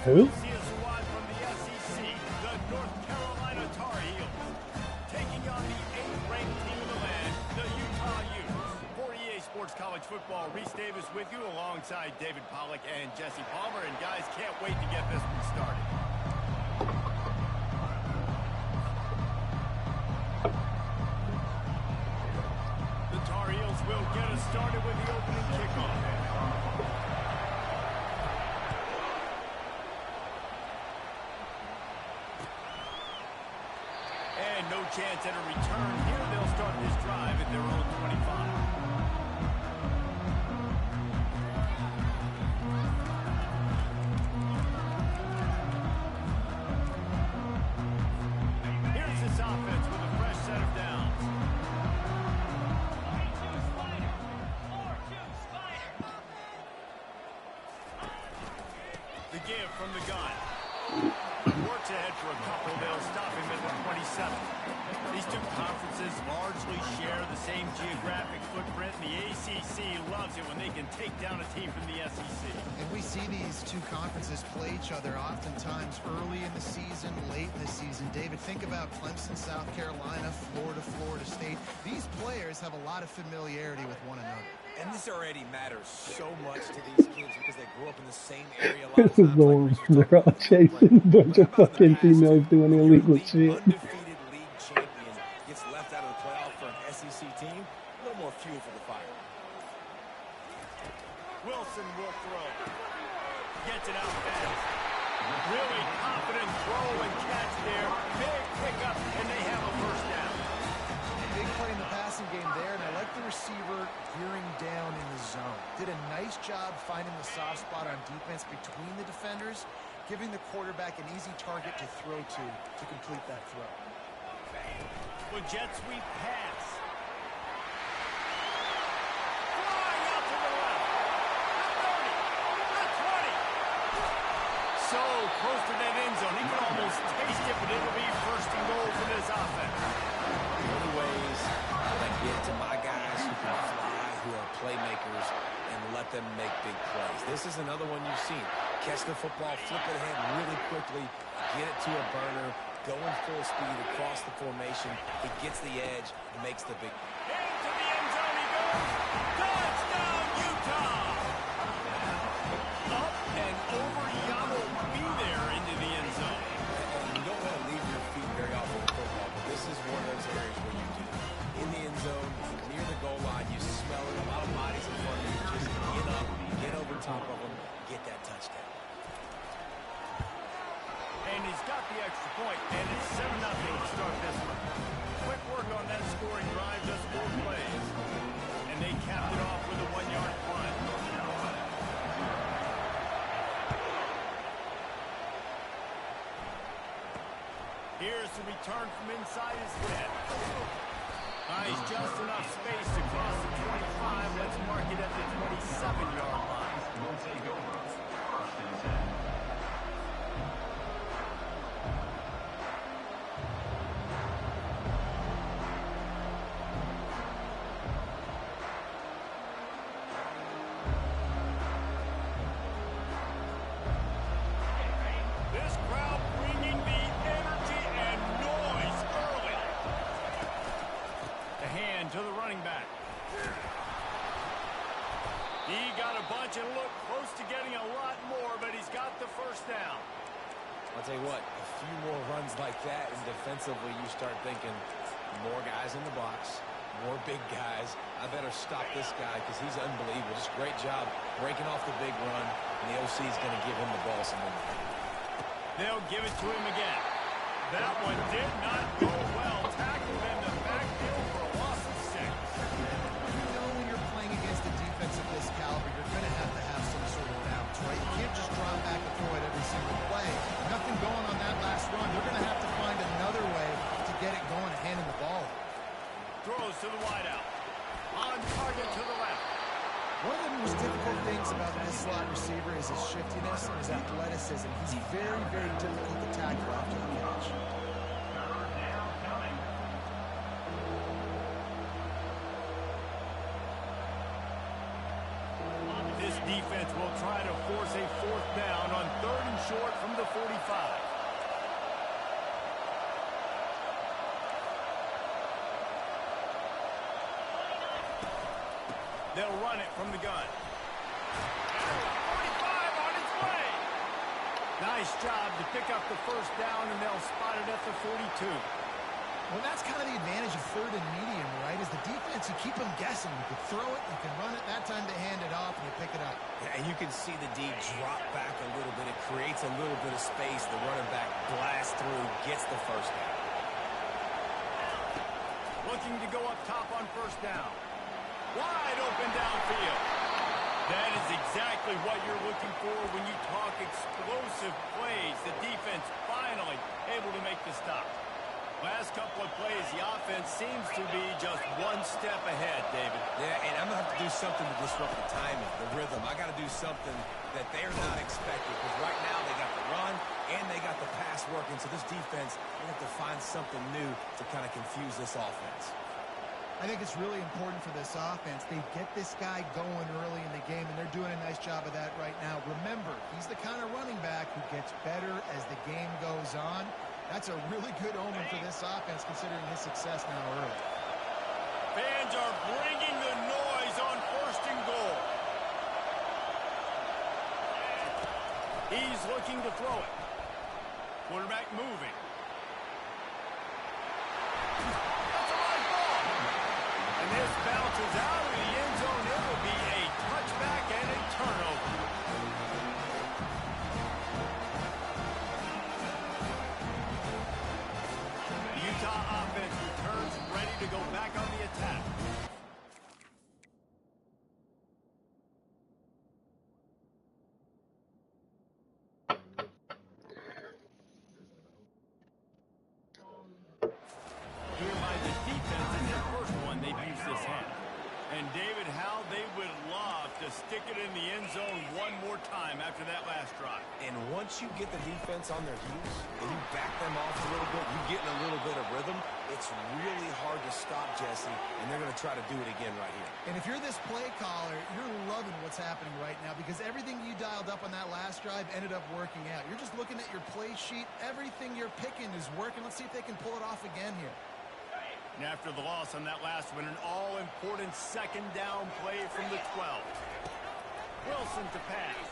Who? We'll see a squad from the SEC, the North Carolina Tar Heels, taking on the 8th-ranked team in the land, the Utah Utes. For EA Sports College Football, Reese Davis with you alongside David Pollack and Jesse Palmer. And guys, can't wait to get this one started. The Tar Heels will get us started with the opening kickoff. And no chance at a return here. They'll start this drive at their own 25. Here's this offense with a fresh set of downs. The give from the gun. Works ahead for a couple. They'll stop him at the 27. These two conferences largely share the same geographic footprint, and the ACC loves it when they can take down a team from the SEC. And we see these two conferences play each other oftentimes early in the season, late in the season. David, think about Clemson, South Carolina, Florida, Florida State. These players have a lot of familiarity with one another. And this already matters so much to these kids because they grew up in the same area. This is the one. They're all chasing a bunch of fucking females doing illegal shit. Undefeated league champion gets left out of the playoff for an SEC team. A little more fuel for the fire. Wilson will throw. Gets it out fast. Really confident throw and catch there. Big pickup, and they have a first down. Big play in the passing game there, and I like the receiver gearing down in the zone. Did a nice job finding the soft spot on defense between the defenders, giving the quarterback an easy target to throw to complete that throw. The jet sweep pass. Flying out to the left. The 30. The 20. So close to that end zone. He can almost taste it, but it'll be first and goal for this offense. Many ways I get to my guys who can fly, who are playmakers, and let them make big plays. This is another one you've seen. Catch the football, flip it ahead really quickly, get it to a burner, going full speed across the formation. He gets the edge, makes the big. Into the end zone he goes. Touchdown, Utah! Up and over. Yamo be there into the end zone. And you don't want to leave your feet very often in football, but this is one of those areas where you do. In the end zone, near the goal line, you smell it. A lot of bodies in front of you. Just get up, get over top of them, get that touchdown. And he's got the extra point, and it's 7-0 to start this one. Quick work on that scoring drive, just 4 plays. And they capped it off with a 1-yard punt. Here's the return from inside his head. Nice, just enough space to cross the 25. Let's mark it at the 27-yard line. This crowd bringing the energy and noise early. The hand to the running back. He got a bunch and looked close to getting a lot more, but he's got the first down. I'll tell you what, a few more runs like that, and defensively you start thinking more guys in the box, more big guys. I better stop this guy because he's unbelievable. Just great job breaking off the big run, and the OC is going to give him the ball some more. They'll give it to him again. That one did not go well. Tackled in the backfield for a loss of 6. You know when you're playing against a defense of this caliber, you're going to have some sort of bounce, right? You can't just drop back and throw it every single play. Nothing going on that last run. They're going to have to find another way to get it going, handing the ball. Throws to the wideout. On target to the left. One of the most difficult things about this slot receiver is his shiftiness and his athleticism. He's very, very difficult to tackle after the catch. This defense will try to force a 4th down on 3rd and short from the 45. They'll run it from the gun. 45 on its way. Nice job to pick up the 1st down, and they'll spot it at the 42. Well, that's kind of the advantage of 3rd and medium, right? Is the defense, you keep them guessing. You can throw it, you can run it. That time they hand it off, and you pick it up. Yeah, and you can see the D drop back a little bit. It creates a little bit of space. The running back blasts through, gets the 1st down. Looking to go up top on 1st down. Wide open downfield. That is exactly what you're looking for when you talk explosive plays. The defense finally able to make the stop. Last couple of plays, the offense seems to be just one step ahead, David. Yeah, and I'm going to have to do something to disrupt the timing, the rhythm. I got to do something that they're not expecting, because right now they got the run and they got the pass working. So this defense, they have to find something new to kind of confuse this offense. I think it's really important for this offense. They get this guy going early in the game, and they're doing a nice job of that right now. Remember, he's the kind of running back who gets better as the game goes on. That's a really good omen for this offense, considering his success now early. Fans are bringing the noise on 1st and goal. He's looking to throw it. Quarterback moving. That's a live ball. And this bounces out of the end zone. It will be a touchback and a turnover. Utah offense returns ready to go back on the attack. Here by the defense is the first one they've used this half. And David, how they would love to stick it in the end zone one more time after that last drive. And once you get the defense on their heels and you back them off a little bit, you get in a little bit of rhythm, it's really hard to stop, Jesse, and they're going to try to do it again right here. And if you're this play caller, you're loving what's happening right now, because everything you dialed up on that last drive ended up working out. You're just looking at your play sheet. Everything you're picking is working. Let's see if they can pull it off again here. And after the loss on that last one, an all-important 2nd down play from the 12. Wilson to pass.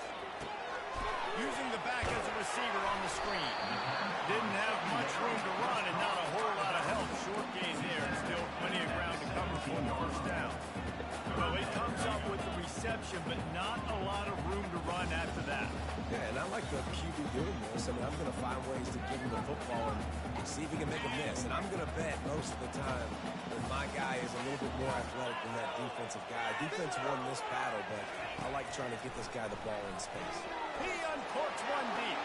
Using the back as a receiver on the screen. Didn't have much room to run and not a whole lot of help. Short gain there. Still plenty of ground to cover for the 1st down. Well, he comes up with the reception, but not a lot of room to run after that. Yeah, and I like the QB doing this. I mean, I'm going to find ways to give him the football and see if he can make a miss. And I'm going to bet most of the time that my guy is a little bit more athletic than that defensive guy. Defense won this battle, but I like trying to get this guy the ball in space. He uncorks one deep.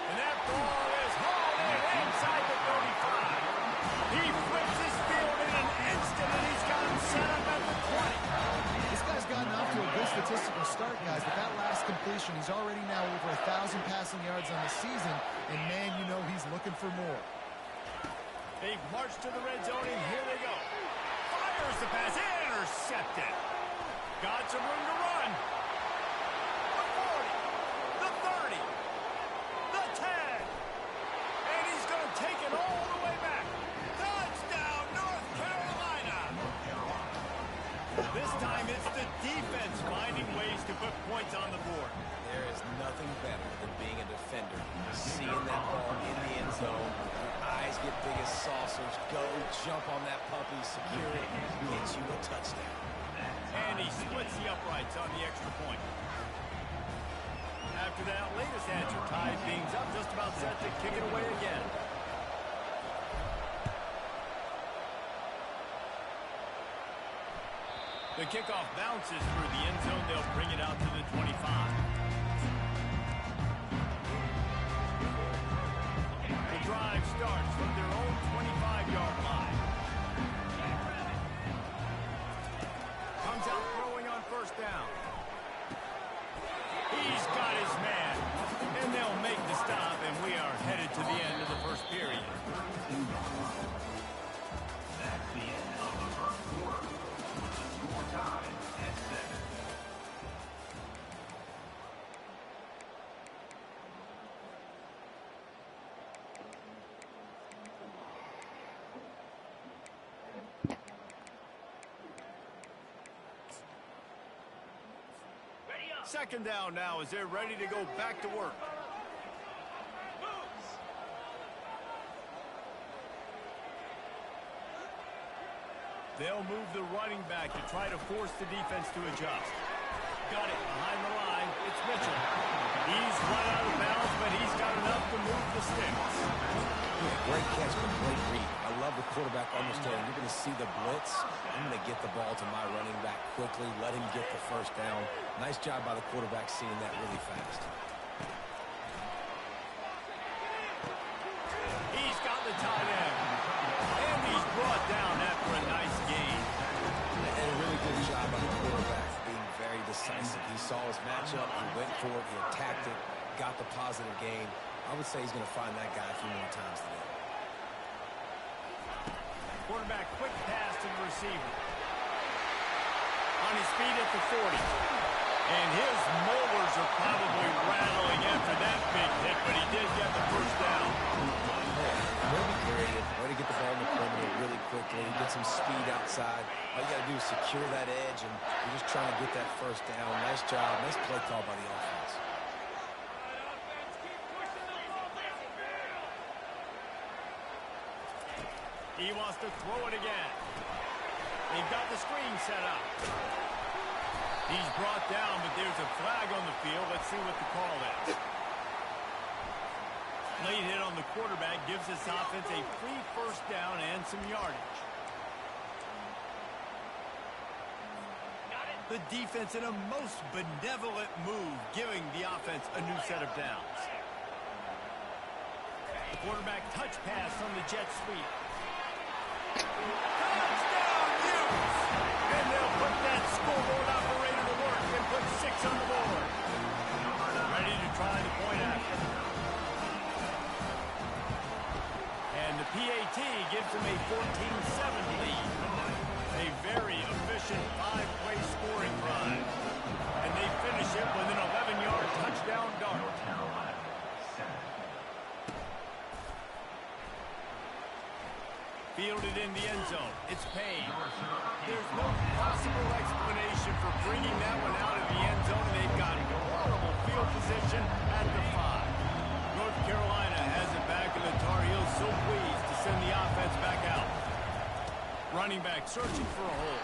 And that ball is hauled in inside the 35. He flips his field in an instant, and he's got him set up at the 20. This guy's gotten off to a good statistical start, guys. With that last completion, he's already now over 1,000 passing yards on the season. And, man, you know he's looking for more. They march to the red zone, and here they go. Fires the pass. Intercepted. Got some room to run. The 40. The 30. The 10. And he's going to take it all the way back. Touchdown, North Carolina. This time it's the defense finding ways to put points on the board. There is nothing better than being a defender. Seeing that ball in the end zone, your eyes get big as saucers. Go, jump on that puppy, secure it, get you a touchdown. And he splits the uprights on the extra point. After that latest answer tied things up, just about set to kick it away again. The kickoff bounces through the end zone. They'll bring it out to the 25. The drive starts from their own 25-yard line. Comes out throwing on 1st down. He's got his man. And they'll make the stop, and we are headed to the end of the 1st period. Second down now as they're ready to go back to work. They'll move the running back to try to force the defense to adjust. Got it behind the line. It's Mitchell. He's run out of bounds, but he's got enough to move the sticks. Yeah, great catch, but great read. I love the quarterback understanding. You're going to see the blitz. I'm going to get the ball to my running back quickly, let him get the first down. Nice job by the quarterback seeing that really fast. He's got the tight end. And he's brought down after a nice gain. And a really good job by the quarterback being very decisive. He saw his matchup, he went for it, he attacked it, got the positive gain. I would say he's going to find that guy a few more times today. Quarterback quick pass to the receiver. On his feet at the 40. And his molars are probably rattling after that big hit, but he did get the first down. Way to be creative, way to get the ball in the perimeter really quickly, get some speed outside. All you got to do is secure that edge, and you're just trying to get that first down. Nice job, nice play call by the offense. He wants to throw it again. They've got the screen set up. He's brought down, but there's a flag on the field. Let's see what the call is. Late hit on the quarterback gives this offense a free first down and some yardage. The defense in a most benevolent move, giving the offense a new set of downs. Quarterback touch pass on the jet sweep. Touchdown, Utes! And they'll put that scoreboard operator to work and put 6 on the board. Ready to try the point after. And the PAT gives them a 14-7 lead. A very efficient 5-play scoring drive. And they finish it with an 11-yard touchdown dart. Fielded in the end zone. It's Payne. There's no possible explanation for bringing that one out of the end zone. They've got horrible field position at the 5. North Carolina has it back, and the Tar Heels so pleased to send the offense back out. Running back searching for a hole.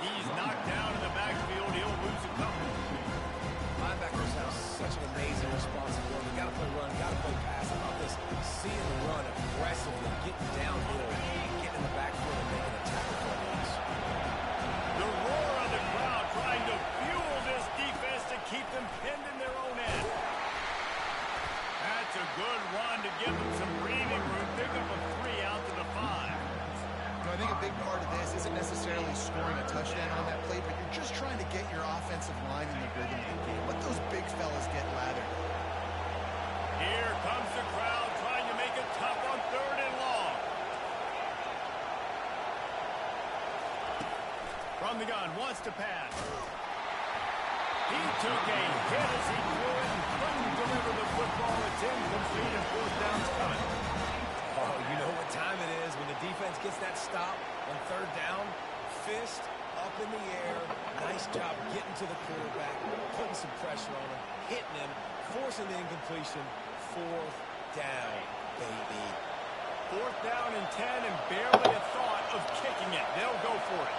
He's knocked down in the backfield. He'll lose a couple. Linebackers have such an amazing responsibility. Got to play run, got to play pass. How about this? Seeing the run aggressively, getting downhill, getting in the backfield and making a tackle for us. The roar of the crowd trying to fuel this defense to keep them pinned in their own end. That's a good run to give them some breathing room. Pick up a 3 out to the 5. I think a big part of this isn't necessarily scoring a touchdown on that play, but you're just trying to get your offensive line in the rhythm of the game. Let those big fellas get lathered. Here comes the crowd trying to make it tough on 3rd and long. From the gun, wants to pass. He took a hit as he threw it and couldn't deliver the football. It's incomplete and 4th down's coming. Oh, you know what time it is when the defense gets that stop on 3rd down. Fist up in the air. Nice job getting to the quarterback, putting some pressure on him, hitting him, forcing the incompletion. 4th down, baby. 4th down and 10, and barely a thought of kicking it. They'll go for it.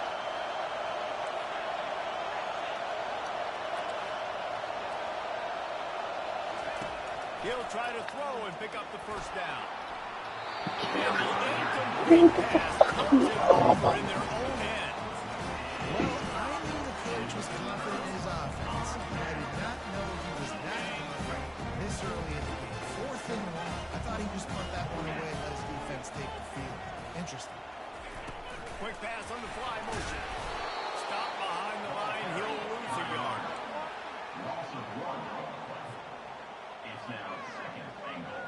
He'll try to throw and pick up the first down. And the incomplete pass turns it over in their own end. Well, I knew the coach was confident in his offense. I did not know he was that confident this early in the game. 4th and 1. I thought he'd just punt that one away and let his defense take the field. Interesting. Quick pass on the fly motion. Stop behind the line. He'll lose a yard. It's now 2nd and goal.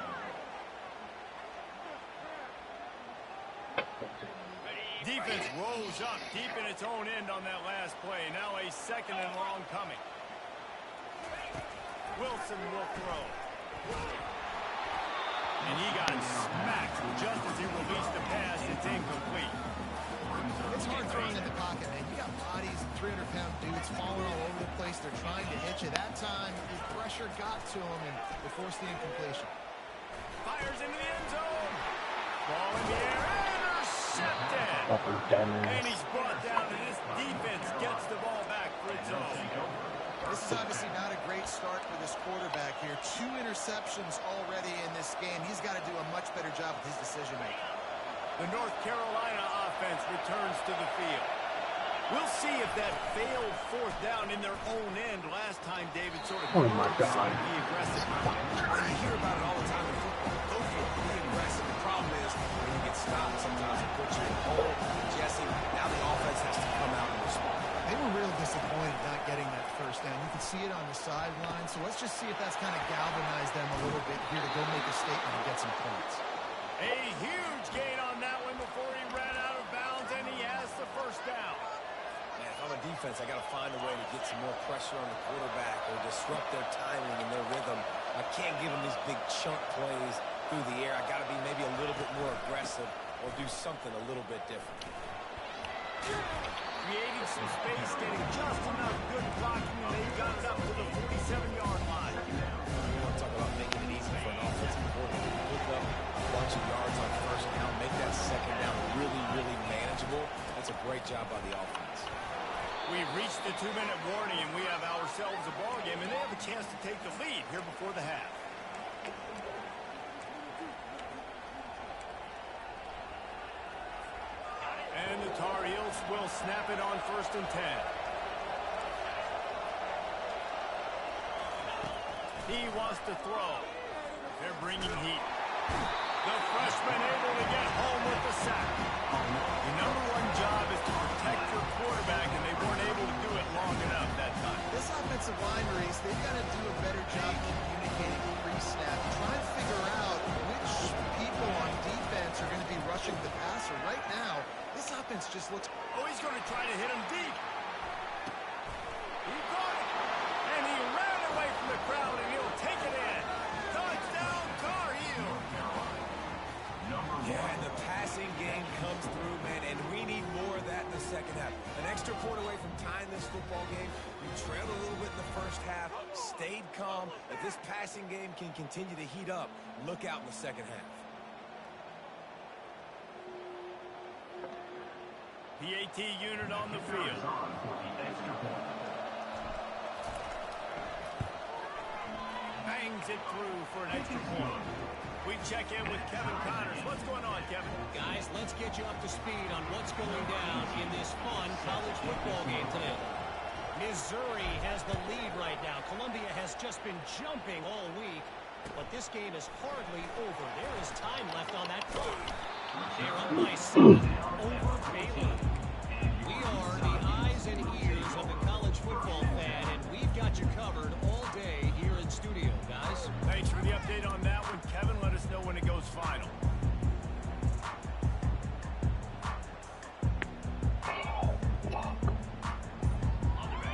Defense rolls up deep in its own end on that last play. Now a 2nd and long coming. Wilson will throw. And he got smacked just as he released the pass. It's incomplete. It's hard throwing in the pocket, man. You got bodies, 300-pound dudes falling all over the place. They're trying to hit you. That time, the pressure got to him, and they forced the incompletion. Fires into the end zone. Ball in the air. Intercepted. And he's brought down, and this defense gets the ball back for its own. This is obviously not a great start for this quarterback here. 2 interceptions already in this game. He's got to do a much better job with his decision-making. The North Carolina offense returns to the field. We'll see if that failed 4th down in their own end. Last time, David sort of Oh my God. be aggressive. You hear about it all the time in football. Go for it. Be aggressive. The problem is when you get stopped, sometimes it puts you in a hole. Jesse, now the offense has to come out and respond. They were real disappointed not getting that 1st down. You can see it on the sideline. So let's just see if that's kind of galvanized them a little bit here to go make a statement and get some points. A huge gain on that one before he ran out of bounds, and he has the 1st down. Man, if I'm a defense, I got to find a way to get some more pressure on the quarterback or disrupt their timing and their rhythm. I can't give them these big chunk plays through the air. I got to be maybe a little bit more aggressive or do something a little bit different. Creating some space, getting just enough good blocking, and they got it up to the 47-yard line. You want to talk about making it easy for an offensive coordinator to pick up a bunch of yards on 1st down, make that 2nd down really, really manageable. That's a great job by the offense. We've reached the 2-minute warning, and we have ourselves a ball game, and they have a chance to take the lead here before the half. And the Tar Heels will snap it on 1st and 10. He wants to throw. They're bringing heat. The freshman able to get home with the sack. The #1 job is to protect your quarterback, and they weren't able to do it long enough that time. This offensive line, Reese, they've got to do a better job communicating pre-snap. Try and figure out which people on defense are going to be rushing the passer. Right now, this offense just looks... Oh, he's going to try to hit him deep. He got it. And he ran away from the crowd, and he'll take it in. Touchdown, Tar Heels. Yeah, and the passing game comes through, man, and we need more of that in the 2nd half. An extra point away from tying this football game. You trailed a little bit in the 1st half, stayed calm. If this passing game can continue to heat up, look out in the 2nd half. PAT unit on the field. Bangs it through for an extra point. We check in with Kevin Connors. What's going on, Kevin? Guys, let's get you up to speed on what's going down in this fun college football game today. Missouri has the lead right now. Columbia has just been jumping all week, but this game is hardly over. There is time left on that clock. They're up by 7 over Baylor. We are the eyes and ears of the college football fan, and we've got you covered all day here in studio, guys. Thanks for the update on that one, Kevin. Let us know when it goes final.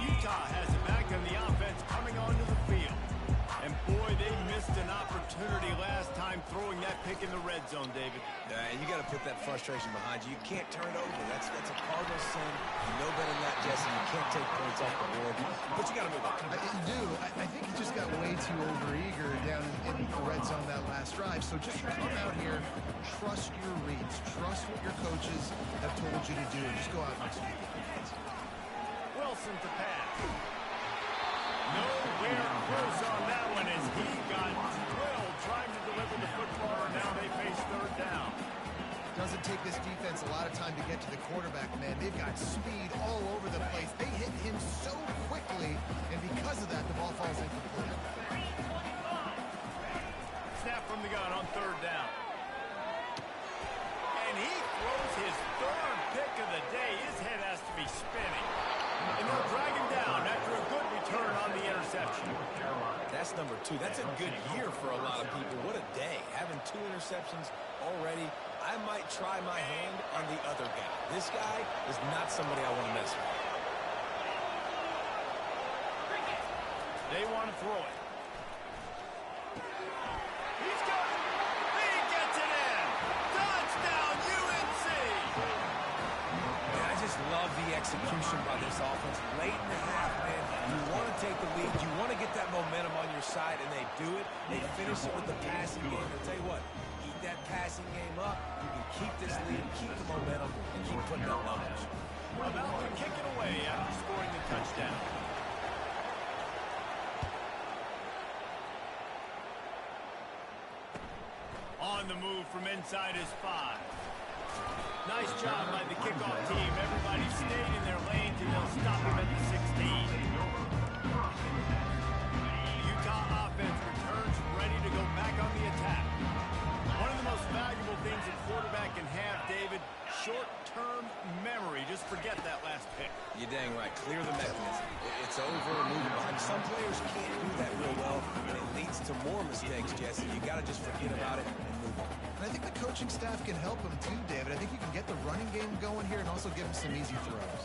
Utah has it back, and the offense coming onto the field. And boy, they missed an opportunity last time throwing that pick in the red zone, David. You got to put that frustration behind you. You can't turn it over. That's a cardinal sin. You know better than that, Jesse. You can't take points off the board, but you got to move on. You do. I think he just got way too overeager down in the red zone that last drive. So just come out here, trust your reads, trust what your coaches have told you to do, and just go out and execute. Wilson to pass. Nowhere close on that one as he got drilled trying to deliver the football, and now they face 3rd down. Doesn't take this defense a lot of time to get to the quarterback, man. They've got speed all over the place. They hit him so quickly, and because of that, the ball falls incomplete. Snap from the gun on 3rd down. And he throws his 3rd pick of the day. His head has to be spinning. And they'll drag him down after a good return on the interception. That's number 2. That's a good year for a lot of people. What a day. Having 2 interceptions already. I might try my hand on the other guy. This guy is not somebody I want to mess with. They want to throw it. He's got it. He possession by this offense. Late in the half, man, you want to take the lead. You want to get that momentum on your side, and they do it. They finish it with the passing game. I'll tell you what, keep that passing game up. You can keep this lead, keep the momentum, and keep putting up numbers. About to kick it away after scoring the touchdown. On the move from inside his 5. Nice job by the kickoff team. Everybody stayed in their lanes, and they'll stop him at the 16. The Utah offense returns ready to go back on the attack. One of the most valuable things a quarterback can have, David, short-term memory. Just forget that last pick. You're dang right. Clear the mechanism. It's over, moving behind. Some players can't do that real well, and it leads to more mistakes, Jesse. You got to just forget about it and move on. And I think the coaching staff can help him too, David. I think you can get the running game going here and also give him some easy throws.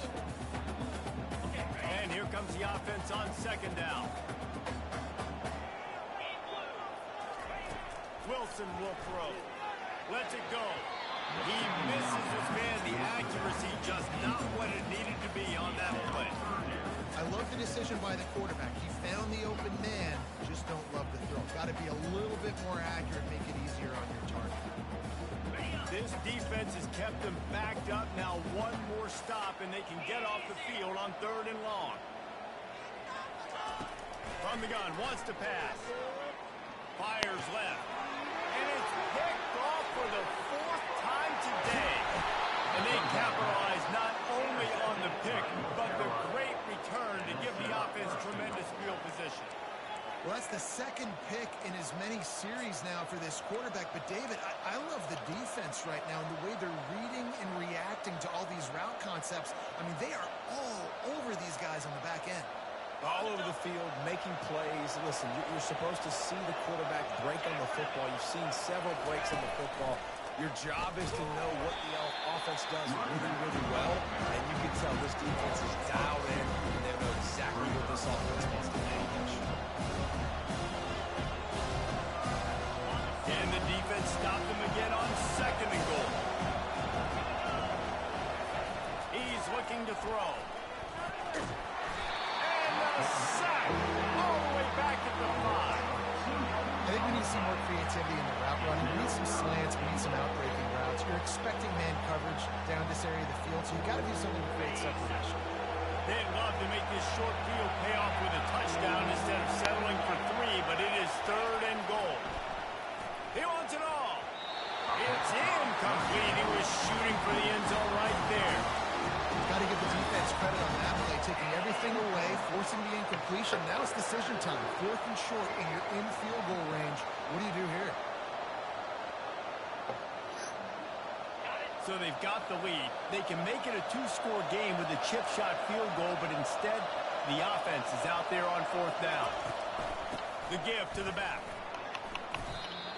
And here comes the offense on second down. Wilson will throw. Lets it go. He misses his man. The accuracy just not what it needed to be on that play. I love the decision by the quarterback. He found the open man. Just don't love the throw. Got to be a little bit more accurate, make it easier on your target. This defense has kept them backed up. Now one more stop, and they can get off the field on 3rd and long. From the gun, wants to pass. Fires left. And it's picked off for the 4th time today. And they capitalize not only on the pick, but the great return to give the offense tremendous field position. Well, that's the 2nd pick in as many series now for this quarterback. But, David, I love the defense right now and the way they're reading and reacting to all these route concepts. I mean, they are all over these guys on the back end. All over the field, making plays. Listen, you're supposed to see the quarterback break on the football. You've seen several breaks on the football. Your job is to know what the offense does really, really well. And you can tell this defense is dialed in, and they know exactly what this offense wants to accomplish. And the defense stopped them again on 2nd and goal. He's looking to throw. A sack all the way back at the 5. I think we need to see more creativity in the route running. We need some slants. We need some outbreaking routes. You're expecting man coverage down this area of the field, so you've got to do something to create separation. They'd love to make this short field pay off with a touchdown instead of settling for 3, but it is 3rd and goal. He wants it all. It's incomplete. He was shooting for the end zone right there. Got to give the defense credit on that play, taking everything away, forcing the incompletion. Now it's decision time. 4th and short, and you're in field goal range. What do you do here? So they've got the lead. They can make it a 2-score game with a chip shot field goal, but instead, the offense is out there on 4th down. The give to the back.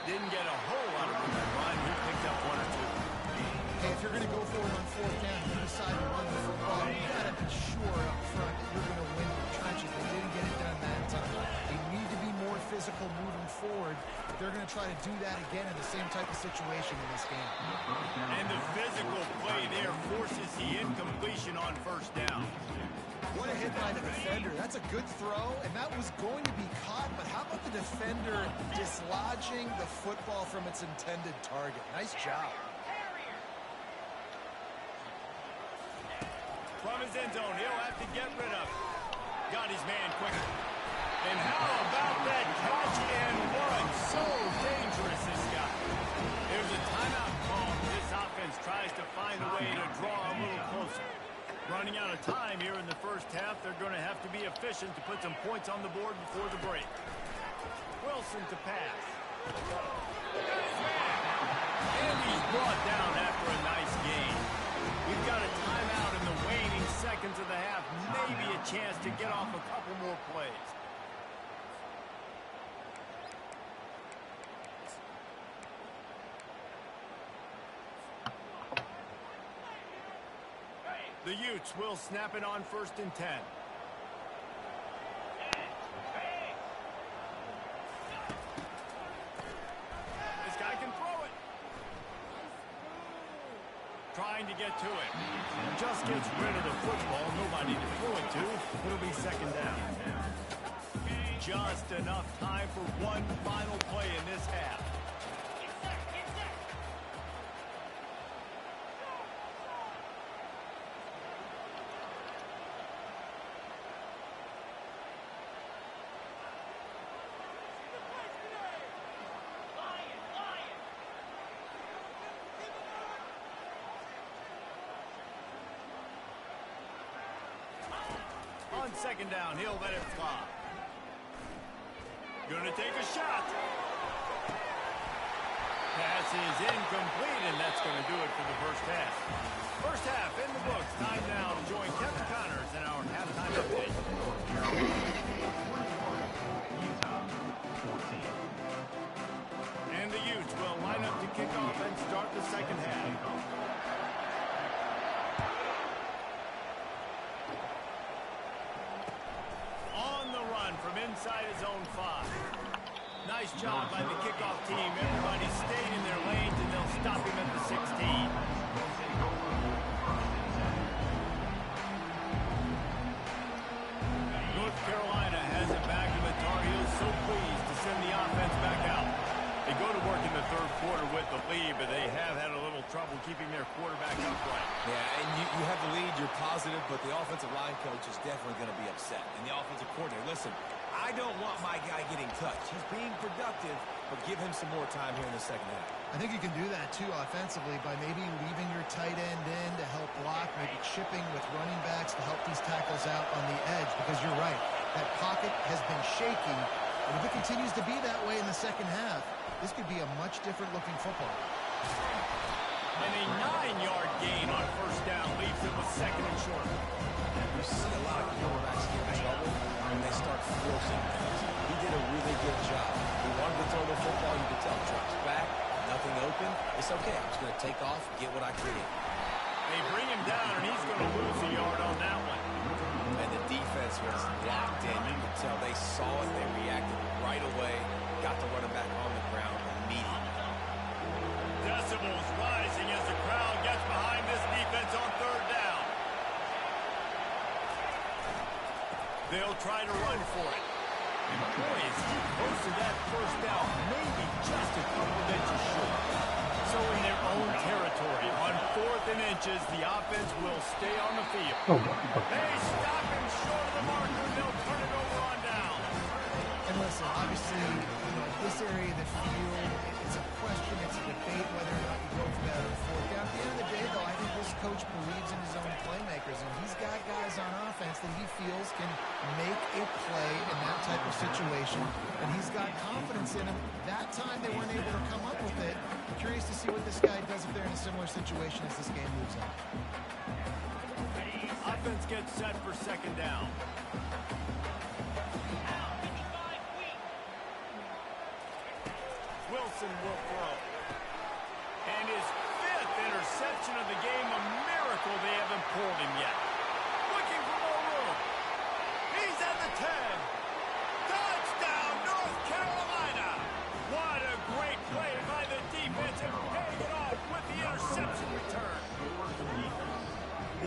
Didn't get a whole lot of room to run. He picked up 1 or 2. Hey, if you're going to go for it on 4th down, you decide to run the football, you got to be sure up front that you're going to win the trenches. They didn't get it done that time. They need to be more physical moving forward. They're going to try to do that again in the same type of situation in this game. And the physical play there forces the incompletion on 1st down. What a hit by the defender. That's a good throw, and that was going to be caught, but how about the defender dislodging the football from its intended target? Nice job. From his end zone, he'll have to get rid of it. Got his man quick. And how about that catch and run? So dangerous, this guy. There's a timeout call. This offense tries to find a way to draw a little closer. Running out of time here in the 1st half. They're going to have to be efficient to put some points on the board before the break. Wilson to pass. And he's brought down after a nice game. We've got a timeout in the waning seconds of the half. Maybe a chance to get off a couple more plays. The Utes will snap it on 1st and 10. This guy can throw it. trying to get to it. Just gets rid of the football. Nobody to throw it to. It'll be second down. Just enough time for one final play in this half. On second down, he'll let it fly. Gonna take a shot. Pass is incomplete, and that's gonna do it for the first half. First half in the books. Time now to join Kevin Connors in our halftime update. And the Utes will line up to kick off and start the second half. From inside his own 5. Nice job by the kickoff team. Everybody stayed in their lanes, and they'll stop him at the 16. North Carolina has it back, and the Tar Heels so pleased to send the offense back out. They go to work in the third quarter with the lead, but they have had a little trouble keeping their quarterback upright. Yeah, and you have the lead, you're positive, but the offensive line coach is definitely going to be upset. And the offensive coordinator, listen, I don't want my guy getting touched. He's being productive, but give him some more time here in the second half. I think you can do that, too, offensively, by maybe leaving your tight end in to help block, maybe chipping with running backs to help these tackles out on the edge, because you're right. That pocket has been shaky, and if it continues to be that way in the second half, this could be a much different-looking football. And a 9-yard gain on first down leaves him with second and short. You see a lot of quarterbacks get in trouble when they start forcing things. He did a really good job. He wanted to throw the football. You could tell. Drops back, nothing open. It's okay. I'm just going to take off, get what I create. They bring him down, and he's going to lose a yard on that one. And the defense was locked in. You could tell they saw it. They reacted right away. Got the running back on the ground immediately. Decibels rising as the crowd gets behind this defense on third down. They'll try to run for it. And boy, is he close to that first down, maybe just a couple of inches short. So in their own territory, on 4th and inches, the offense will stay on the field. Oh, my. They stop him short of the marker. They'll turn it over on down. And listen, obviously, this area of the field, it's a question, it's a debate whether or not you go for that or fourth down. At the end of the day, though, I think this coach believes in his own playmakers, and he's got guys on offense that he feels can make a play in that type of situation, and he's got confidence in him. That time they weren't able to come up with it. I'm curious to see what this guy does if they're in a similar situation as this game moves on. Offense gets set for second down. Wilson will throw. And his 5th interception of the game, a miracle they haven't pulled him yet. Looking for more room. He's at the 10. Touchdown, North Carolina. What a great play by the defense and paying it off with the interception return.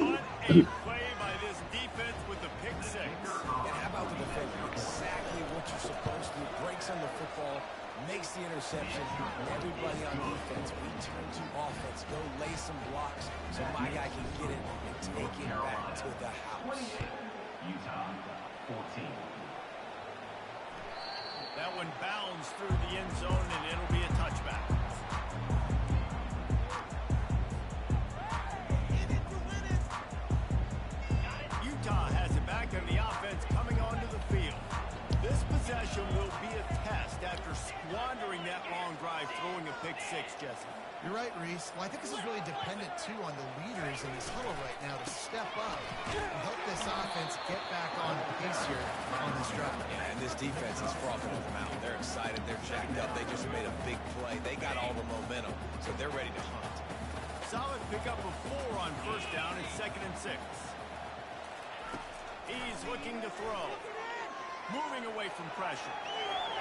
What a play by this defense with the pick 6. And how about the defender? Exactly what you're supposed to do. Breaks on the football, makes the interception, and everybody on defense return to offense. Go lay some blocks so my guy can get it and take it back to the house. Utah, 14. That one bounds through the end zone, and it'll be a touchback. Utah has it back, and the offense coming onto the field. This possession will be a test after squandering that long drive, throwing a pick 6, Jesse. You're right, Reese. Well, I think this is really dependent, too, on the leaders in this huddle right now to step up and help this offense get back on pace here on this drive. Yeah, and this defense is frothing them out. They're excited. They're jacked up. They just made a big play. They got all the momentum, so they're ready to hunt. Solid pickup of 4 on first down and 2nd and 6. He's looking to throw. Moving away from pressure.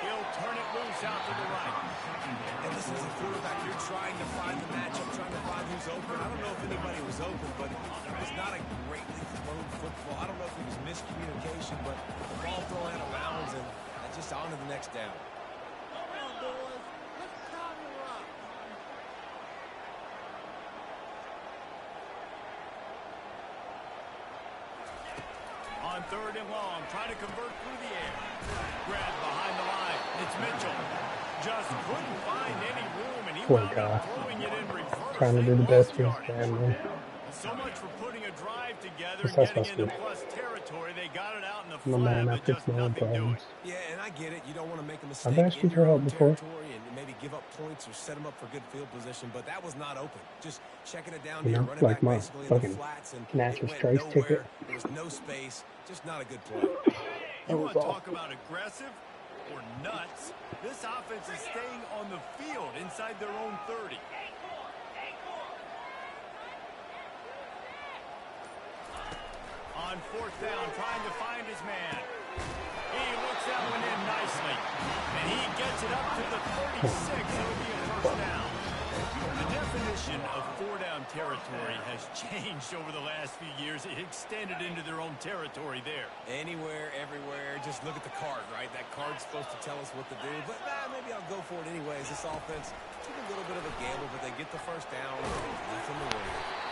He'll turn it loose out to the right. And this is a quarterback you're trying to find the matchup, trying to find who's open. I don't know if anybody was open, but it was not a greatly thrown football. I don't know if it was miscommunication, but the ball thrown out of bounds and just on to the next down. On 3rd and long, trying to convert through the air. Grab behind the line. It's Mitchell. Just couldn't find any room, and he wound up throwing it in reverse. Trying to do the best he can, man. So much for putting a drive together and getting into plus territory. They got it out in the flat, but just nothing doing. Yeah, and I get it. You don't want to make a mistake I've asked you in for your help own before. territory and maybe give up points or set them up for good field position, but that was not open. Just checking it down You here, know, running like back my basically in fucking the flats, and natural it went strikes nowhere. ticket. There was no space. Just not a good play. You want to talk about aggressive or nuts? This offense is staying on the field inside their own 30. On 4th down, trying to find his man. He looks that one in nicely. And he gets it up to the 36. It'll be a first down. The definition of 4-down territory has changed over the last few years. It extended into their own territory there. Anywhere, everywhere. Just look at the card, right? That card's supposed to tell us what to do. But maybe I'll go for it anyways. This offense took a little bit of a gamble, but they get the first down. Nothing to worry about.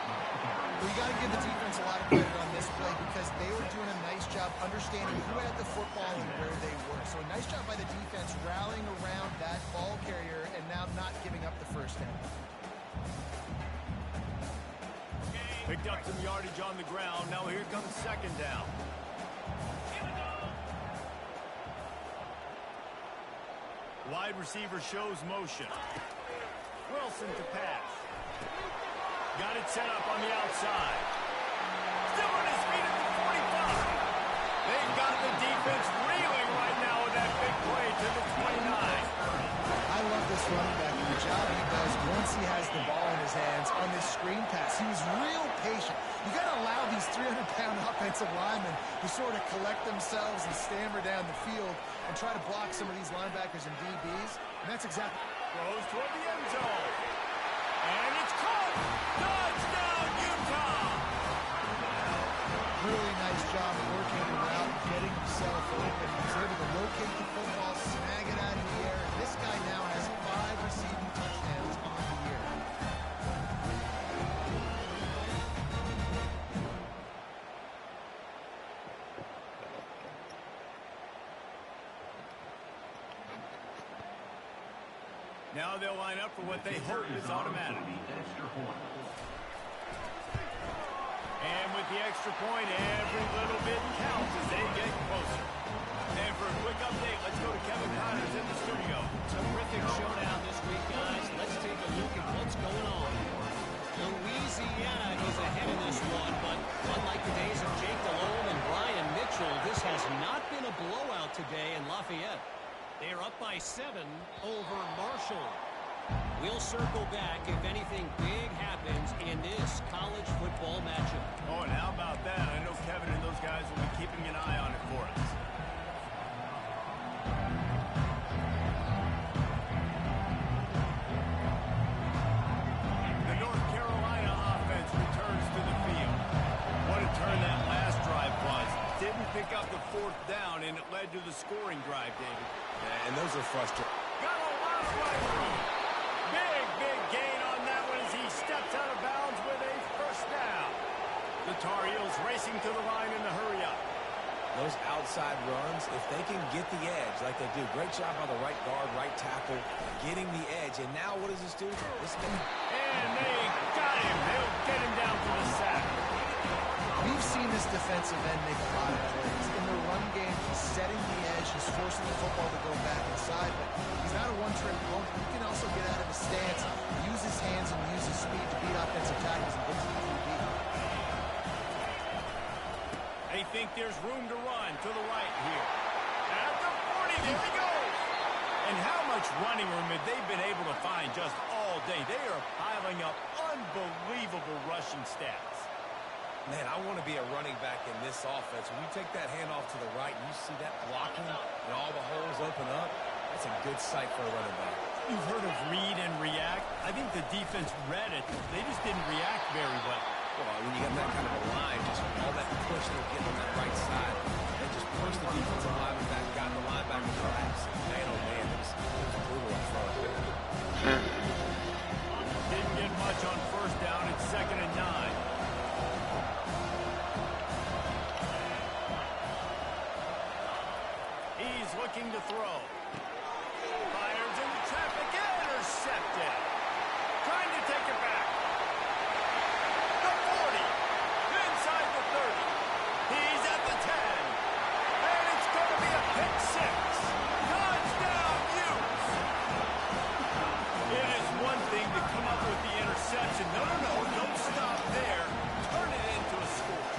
Well, you got to give the defense a lot of credit on this play because they were doing a nice job understanding who had the football and where they were. So a nice job by the defense rallying around that ball carrier and now not giving up the first down. Picked up some yardage on the ground. Now here comes 2nd down. Wide receiver shows motion. Wilson to pass. Got it set up on the outside. Still on his feet at the 45. They've got the defense reeling right now with that big play to the 29. I love this running back and the job he does once he has the ball in his hands on this screen pass. He was real patient. You got to allow these 300-pound offensive linemen to sort of collect themselves and stammer down the field and try to block some of these linebackers and DBs. And that's exactly... Throws toward the end zone. And it's caught. Touchdown, Utah. Really nice job working the route, getting himself open. He was able to locate the football, snag it out of the air, and this guy now has 5 receiving touchdowns on the year. Now they'll line up for what they hope is automatic. And with the extra point, every little bit counts as they get closer. And for a quick update, let's go to Kevin Connors in the studio. Terrific showdown this week, guys. Let's take a look at what's going on. Louisiana is ahead in this one, but unlike the days of Jake Delhomme and Brian Mitchell, this has not been a blowout today in Lafayette. They are up by 7 over Marshall. We'll circle back if anything big happens in this college football matchup. Oh, and how about that? I know Kevin and those guys will be keeping an eye on it for us. The North Carolina offense returns to the field. What a turn that last drive was. Didn't pick up the 4th down, and it led to the scoring drive, David. Yeah, and those are frustrating. Got a lot of running. Big gain on that one as he steps out of bounds with a first down. The Tar Heels racing to the line in the hurry up. Those outside runs, if they can get the edge like they do, great job by the right guard, right tackle, getting the edge. And now what does this do? And they got him. They'll get him down to the sack. We've seen this defensive end make a lot of plays. In the run game, he's setting the edge. He's forcing the football to go back inside, but he's not a one-trick pony. He can also get out of his stance, use his hands, and use his speed to beat offensive tackles and get to the QB. They think there's room to run to the right here. At the 40, there he goes. And how much running room have they been able to find just all day? They are piling up unbelievable rushing stats. Man, I want to be a running back in this offense. When you take that handoff to the right and you see that blocking and all the holes open up, that's a good sight for a running back. You've heard of read and react. I think the defense read it. They just didn't react very well. Well, when you got that kind of a line, just all that push they're getting on that right side, they just pushed the defensive lineman back, got the linebacker collapse. Man, oh man, it was brutal up front. Didn't get much on first down. It's 2nd and 9. He's looking to throw. Fires into traffic. Intercepted. Trying to take it back. The 40. Inside the 30. He's at the 10. And it's going to be a pick 6. Touchdown, Utes. It is one thing to come up with the interception. No, don't stop there. Turn it into a score.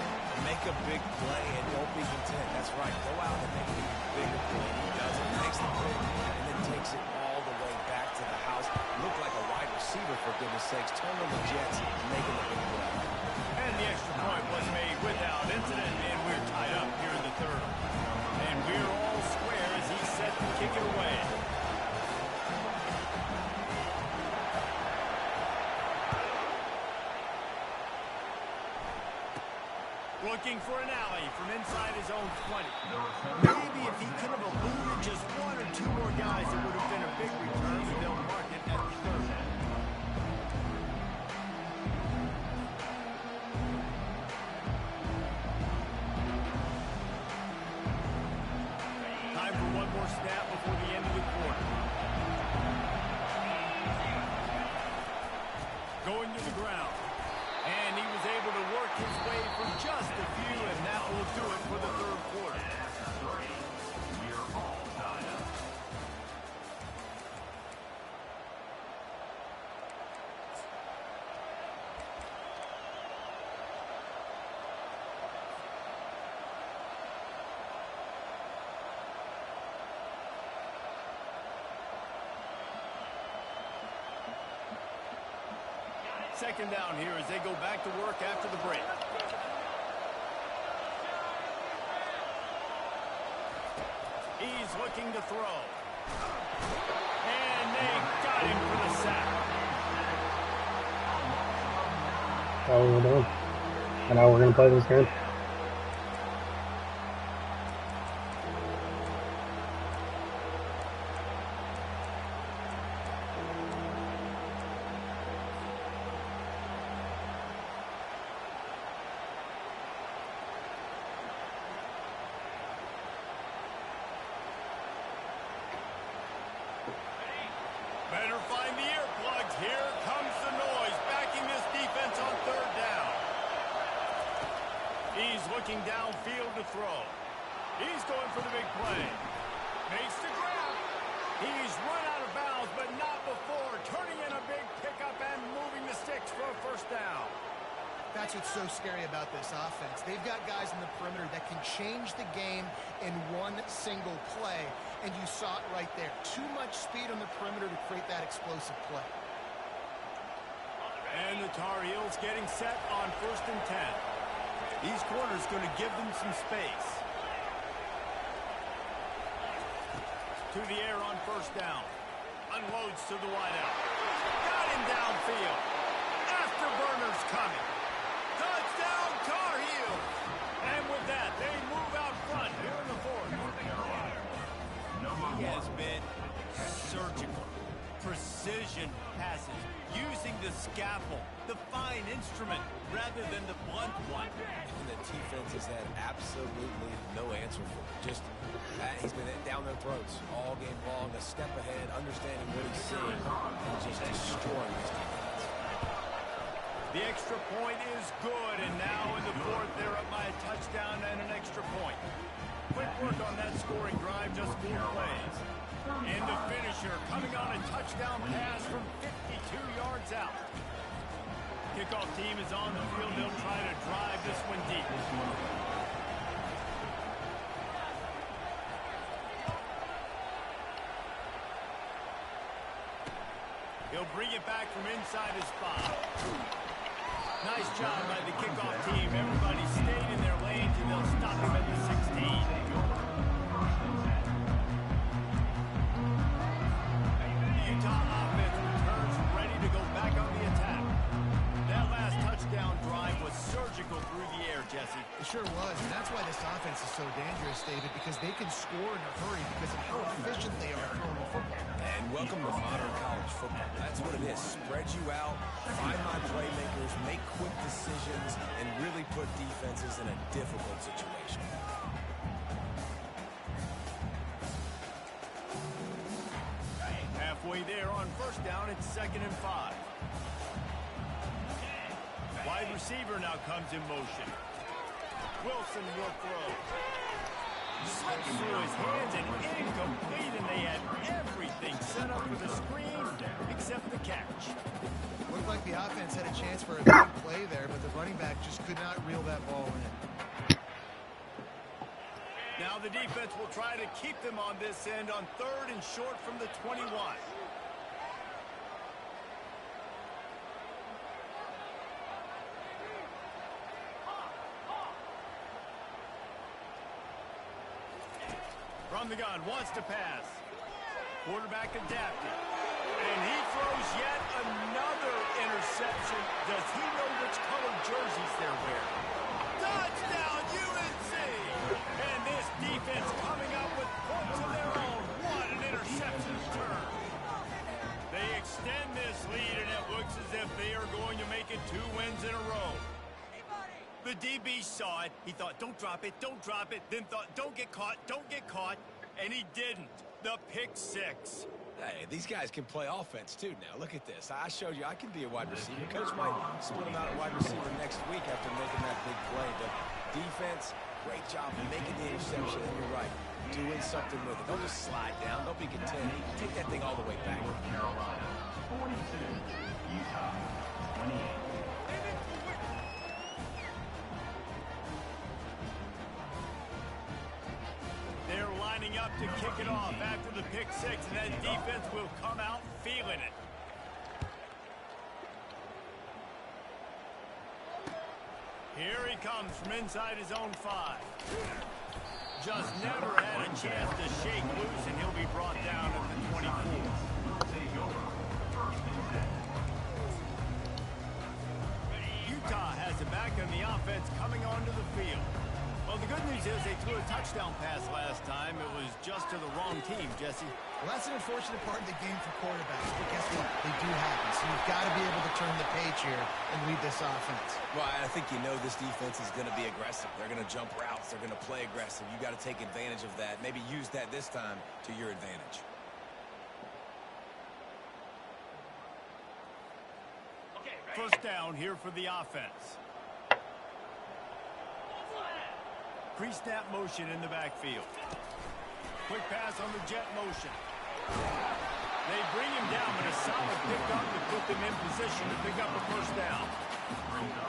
Make a big play and don't be content. That's right. Go out and make a bigger play. He does it, makes the pick, and then takes it all the way back to the house. Looked like a wide receiver, for goodness sakes. Turn on the Jets, making the big play. And the extra point was made without incident, and we're tied up here in the 3rd. And we're all square as he's set to kick it away. Looking for an alley from inside his own 20. Maybe if he could have eluded just 1 or 2 more guys, it would have been a big return, and they'll mark it at the 3rd. Time for one more snap before the end of the quarter. Going to the ground. And he was able to work his way for just a few, and that will do it for the 3rd quarter. We're all tied up. Second down here as they go back to work after the break. He's looking to throw. And they got him for the sack. All we're doing. And now we're going to play this game. Better find the earplugs. Here comes the noise, backing this defense on 3rd down. He's looking downfield to throw. He's going for the big play. Makes the grab. He's run out of bounds, but not before. Turning in a big pickup and moving the sticks for a 1st down. That's what's so scary about this offense. They've got guys in the perimeter that can change the game in one single play, and you saw it right there. Too much speed on the perimeter to create that explosive play. And the Tar Heels getting set on 1st and 10. These corners going to give them some space. To the air on 1st down. Unloads to the wideout. Got him downfield. Afterburner's coming. Touchdown, Tar Heels. And with that, they move out front here in the 4th. He has been surgical. Precision passes. Using the scalpel, the fine instrument, rather than the blunt one. And the defense has had absolutely no answer for it. Just, he's been down their throats all game long, a step ahead, understanding what he's seeing, and just destroying this defense. The extra point is good, and now in the 4th, they're up by a touchdown and an extra point. Quick work on that scoring drive, just 4 plays. And the finisher coming on a touchdown pass from 52 yards out. Kickoff team is on the field. They'll try to drive this one deep. He'll bring it back from inside his spot. Nice job by the kickoff team. Everybody stayed in their lanes, and they'll stop him at the 16. Utah Jesse. It sure was, and that's why this offense is so dangerous, David, because they can score in a hurry because of how efficient they are throwing the football. And welcome to modern college football. That's what it is. Spread you out, find my playmakers, make quick decisions, and really put defenses in a difficult situation. Halfway there on first down, it's 2nd and 5. Wide receiver now comes in motion. Wilson will throw. Slips through his hands and incomplete, and they had everything set up for the screen except the catch. Looked like the offense had a chance for a big play there, but the running back just could not reel that ball in. Now the defense will try to keep them on this end on 3rd and short from the 21. From the gun, wants to pass. Quarterback adapted. And he throws yet another interception. Does he know which color jerseys they're wearing? Touchdown, UNC! And this defense coming up with points of their own. What an interception return. They extend this lead, and it looks as if they are going to make it 2 wins in a row. The DB saw it. He thought, don't drop it, don't drop it. Then thought, don't get caught, don't get caught. And he didn't. The pick 6. Hey, these guys can play offense, too, now. Look at this. I showed you I can be a wide receiver. Coach might split him out at wide receiver next week after making that big play. But defense, great job of making the interception. And you're right, doing something with it. Don't just slide down. Don't be content. Take that thing all the way back. North Carolina 42, Utah 28. They're lining up to kick it off after the pick 6, and that defense will come out feeling it. Here he comes from inside his own 5. Just never had a chance to shake loose, and he'll be brought down at the 24. Utah has it back on the offense coming onto the field. Well, the good news is they threw a touchdown pass last time. It was just to the wrong team, Jesse. Well, that's an unfortunate part of the game for quarterbacks, but guess what? They do happen, so you've got to be able to turn the page here and lead this offense. Well, I think you know this defense is going to be aggressive. They're going to jump routes. They're going to play aggressive. You got to take advantage of that. Maybe use that this time to your advantage. First down here for the offense. Pre-snap motion in the backfield. Quick pass on the jet motion. They bring him down, but a solid pickup to put them in position to pick up a first down.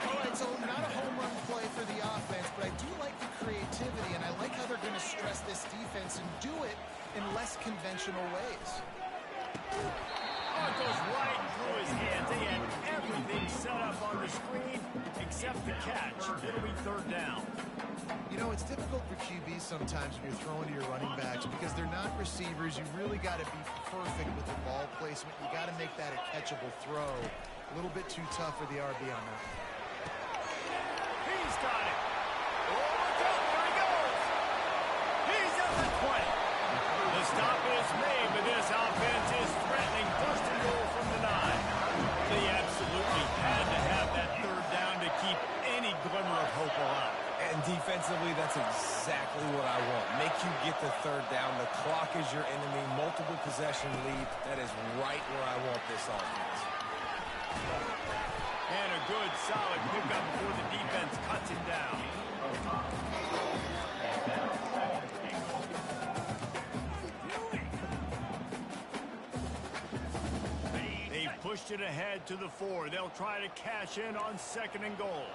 All right, so not a home run play for the offense, but I do like the creativity, and I like how they're going to stress this defense and do it in less conventional ways. Oh, it goes right through his hands. They had everything set up on the screen except the catch. It'll be 3rd down. You know, it's difficult for QBs sometimes when you're throwing to your running backs because they're not receivers. You really got to be perfect with the ball placement. You got to make that a catchable throw. A little bit too tough for the RB on that. He's got it. Oh, look out. There he goes. He's at the 20. The stop is made, but this offense is threatening. 1st and goal from the 9. They absolutely had to have that 3rd down to keep any glimmer of hope alive. And defensively, that's exactly what I want. Make you get the 3rd down. The clock is your enemy. Multiple possession lead. That is right where I want this offense. And a good, solid pickup before the defense cuts him down. They've pushed it ahead to the 4. They'll try to cash in on 2nd and goal.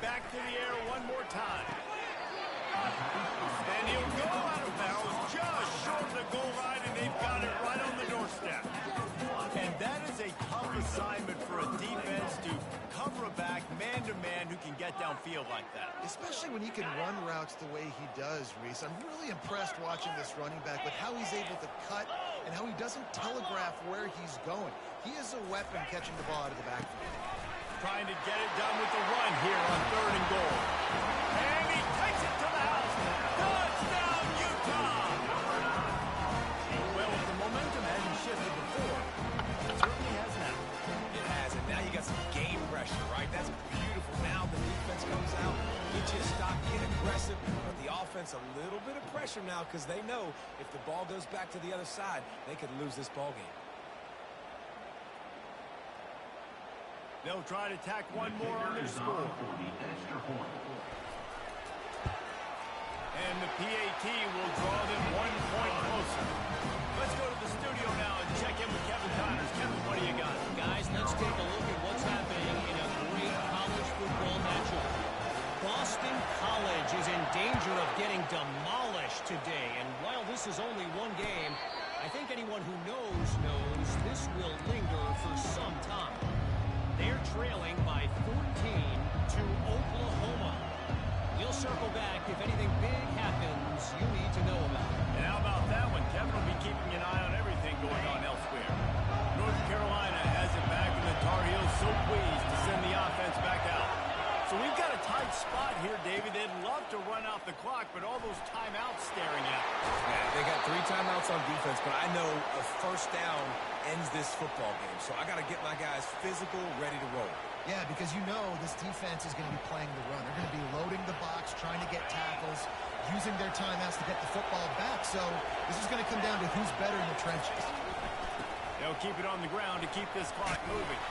Back to the air one more time. And he'll go out of bounds just short of the goal line, and they've got it right on the doorstep. And that is a tough assignment for a defense to cover a back man-to-man who can get downfield like that. Especially when he can run routes the way he does, Reese. I'm really impressed watching this running back with how he's able to cut and how he doesn't telegraph where he's going. He is a weapon catching the ball out of the backfield. Trying to get it done with the run here on 3rd and goal. And he takes it to the house. Touchdown, Utah! Well, if the momentum hasn't shifted before, it certainly has now. It has, and now you got some game pressure, right? That's beautiful. Now the defense comes out, get you a stop, get aggressive, but the offense a little bit of pressure now because they know if the ball goes back to the other side, they could lose this ball game. They'll try to tack one more on their score. And the PAT will draw them 1 point closer. Let's go to the studio now and check in with Kevin Connors. Kevin, what do you got? Guys, let's take a look at what's happening in a great college football matchup. Boston College is in danger of getting demolished today. And while this is only one game, I think anyone who knows this will linger for some time. They're trailing by 14 to Oklahoma. We'll circle back if anything big happens you need to know about. And how about that one? Kevin will be keeping an eye on everything going on elsewhere. North Carolina has it back, and the Tar Heels so pleased to send the offense back out. So we've got a tight spot here, David. They'd love to run out the clock, but all those timeouts staring at them. Yeah, they got 3 timeouts on defense, but I know a first down ends this football game. So I got to get my guys physical, ready to roll. Yeah, because you know this defense is going to be playing the run. They're going to be loading the box, trying to get tackles, using their timeouts to get the football back. So this is going to come down to who's better in the trenches. They'll keep it on the ground to keep this clock moving.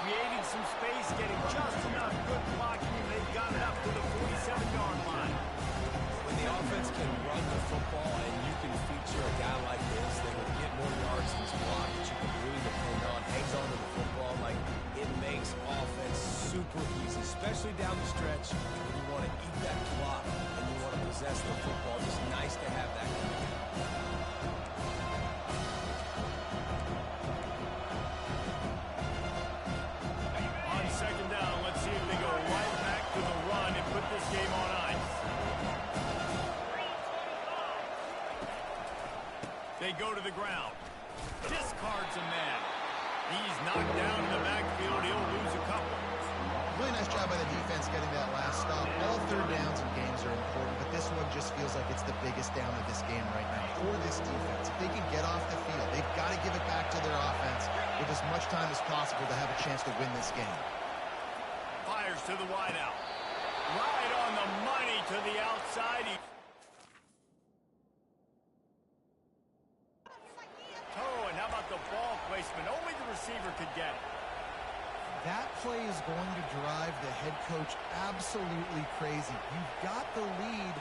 Creating some space, getting just enough good blocking, and they've got it up to the 47-yard line. When the offense can run the football and you can feature a guy like this that will get more yards than his block that you can really depend on, hangs on to the football, like it makes offense super easy, especially down the stretch when you want to eat that clock and you want to possess the football. Just nice to have that kind of game. On 2nd down, let's see if they go right back to the run and put this game on ice. They go to the ground. Discards a man. He's knocked down in the backfield. He'll lose a couple. Really nice job by the defense getting that last stop. All 3rd downs in games are important, but this one just feels like it's the biggest down of this game right now for this defense. If they can get off the field, they've got to give it back to their offense with as much time as possible to have a chance to win this game. Fires to the wideout. Right on the money to the outside. And how about the ball placement? Only the receiver could get it. That play is going to drive the head coach absolutely crazy. You've got the lead.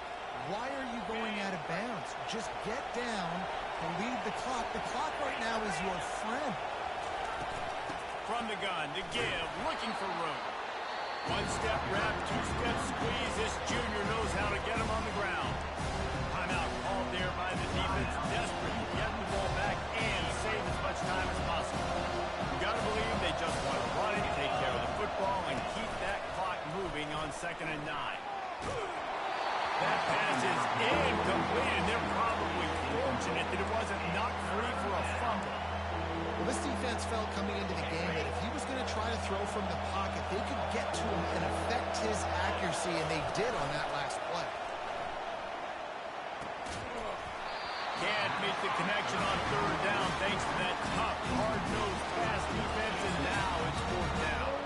Why are you going out of bounds? Just get down and lead the clock. The clock right now is your friend. From the gun to give, looking for room. 1-step wrap, 2-step squeeze. This junior knows how to get him on the ground. Timeout called there by the defense. Desperate to get the ball back and save as much time as possible. You got to believe they just want to run it, take care of the football, and keep that clock moving on 2nd and 9. That pass is incomplete, and they're probably fortunate that it wasn't knocked free for a fumble. Well, this defense felt coming into the game that if he was going to try to throw from the pocket, they could get to him and affect his accuracy, and they did on that last play. Can't make the connection on 3rd down thanks to that tough, hard-nosed pass defense, and now it's 4th down.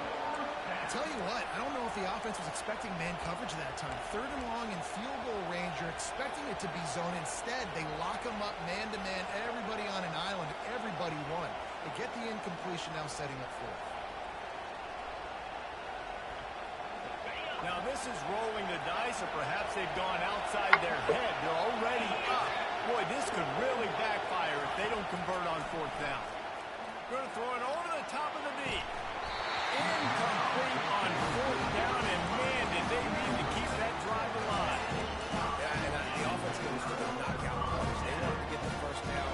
I tell you what, I don't know if the offense was expecting man coverage that time. 3rd and long in field goal range, you're expecting it to be zone. Instead, they lock them up man-to-man, everybody on an island, everybody won. They get the incompletion, now setting up 4th. Now this is rolling the dice, or perhaps they've gone outside their head. They're already up. Boy, this could really backfire if they don't convert on 4th down. Going to throw it over the top of the knee. Incomplete on 4th down, and man, did they need to keep that drive alive. Yeah, and the offense goes for the knockout punch. They wanted to get the first down,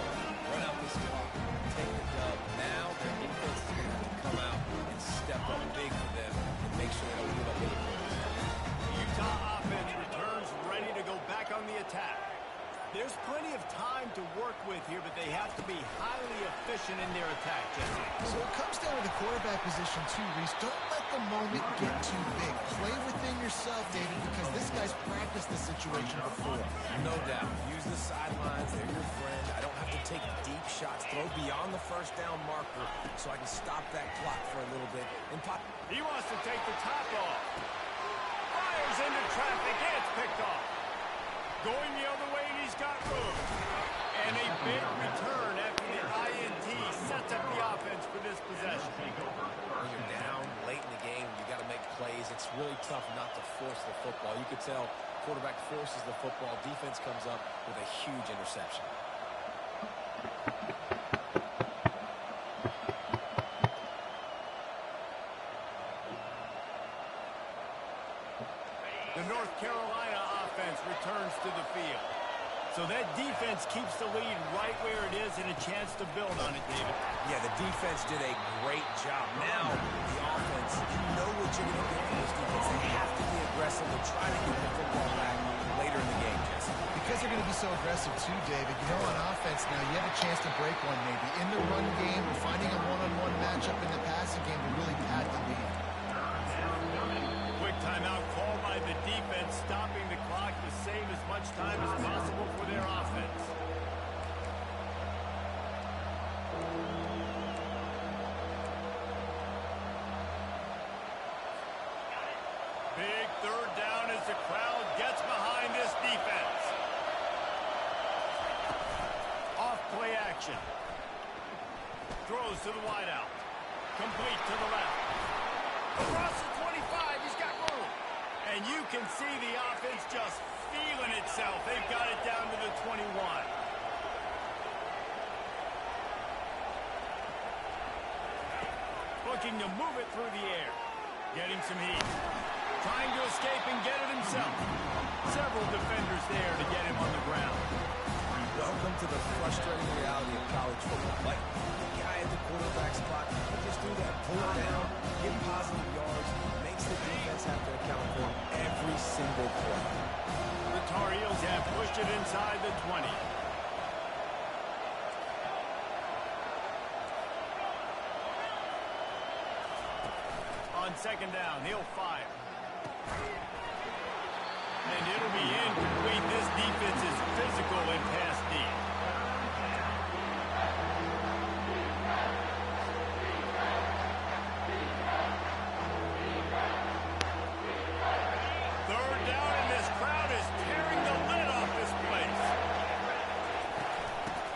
run out this clock, take the dub. Now their defense is going to have to come out and step up big for them and make sure they don't give up any points. There's plenty of time to work with here, but they have to be highly efficient in their attack, Jesse. So it comes down to the quarterback position too, Reese. Don't let the moment get too big. Play within yourself, David, because this guy's practiced this situation before. No doubt. Use the sidelines. They're your friend. I don't have to take deep shots. Throw beyond the first down marker so I can stop that clock for a little bit. And pop. He wants to take the top off. Fires into traffic, and it's picked off. Going the other way, and he's got room. And a big return after the INT sets up the offense for this possession. When you're down late in the game, you got to make plays. It's really tough not to force the football. You could tell quarterback forces the football. Defense comes up with a huge interception. The North Carolina offense returns to the field. So that defense keeps the lead right where it is and a chance to build on it, David. Yeah, the defense did a great job. Now, the offense, you know what you're going to get from this defense. They have to be aggressive and try to get the football back later in the game, Jesse. Because they're going to be so aggressive too, David. You know, on offense now, you have a chance to break one maybe. In the run game or finding a one-on-one matchup in the passing game to really pad the lead. Quick timeout called by the defense, stopping the clock to save as much time as possible for their offense. Big third down as the crowd gets behind this defense. Off play action. Throws to the wideout. Complete to the left. Across the 25, he's got room. And you can see the offense just feeling itself. They've got it down to the 21. Looking to move it through the air. Getting some heat. Trying to escape and get it himself. Several defenders there to get him on the ground. Welcome to the frustrating reality of college football. Like, the guy at the quarterback spot can just do that. Pull it down, get positive yards, makes the defense have to account for every single play. The Tar Heels have pushed it inside the 20. On second down, he'll fire. And it'll be incomplete. This defense is physical and pass deep. Third down, and this crowd is tearing the lid off this place.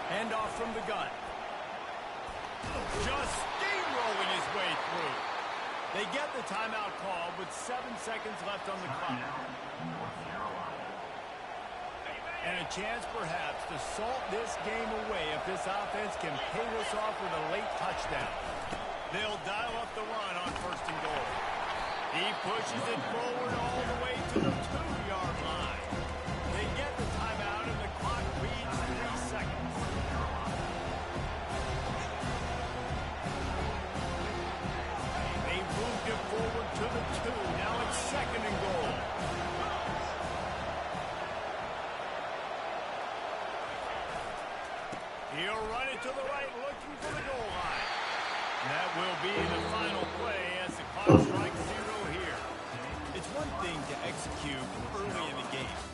Handoff from the gun. Just steamrolling his way through. They get the timeout call with 7 seconds left on the clock. And a chance perhaps to salt this game away if this offense can pay this off with a late touchdown. They'll dial up the run on first and goal. He pushes it forward all the way to the 2-yard line. They get the timeout and the clock reads 3 seconds. They moved it forward to the 2. Now it's second and goal. He'll run it to the right, looking for the goal line. That will be the final play as the clock strikes 0 here. It's one thing to execute early in the game.